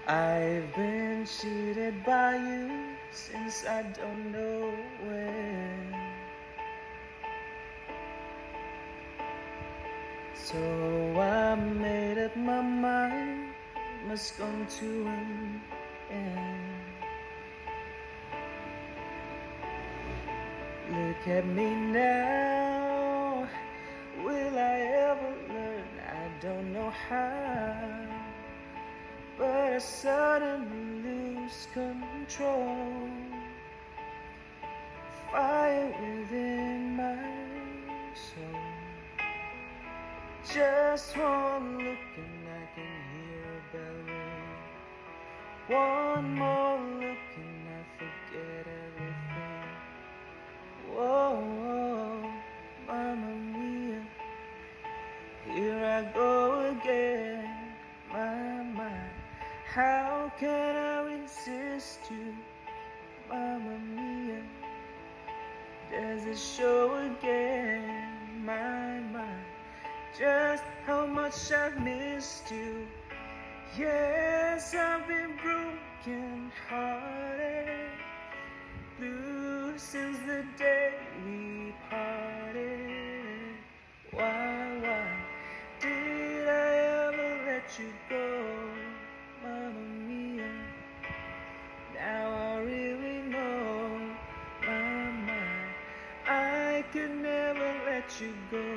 I've been cheated by you since I don't know when. So I made up my mind, must come to an end. Look at me now, will I ever learn? I don't know how, but I suddenly lose control. Fire within my soul. Just one look and I can hear a bell ring. One more look and I forget everything. Whoa, whoa, Mamma Mia, here I go again. My, how can I resist you? Mamma Mia, there's a show again. My, just how much I've missed you. Yes, I've been broken hearted, blue since the day we parted. Why did I ever let you go, Mamma Mia? Now I really know, my, I could never let you go.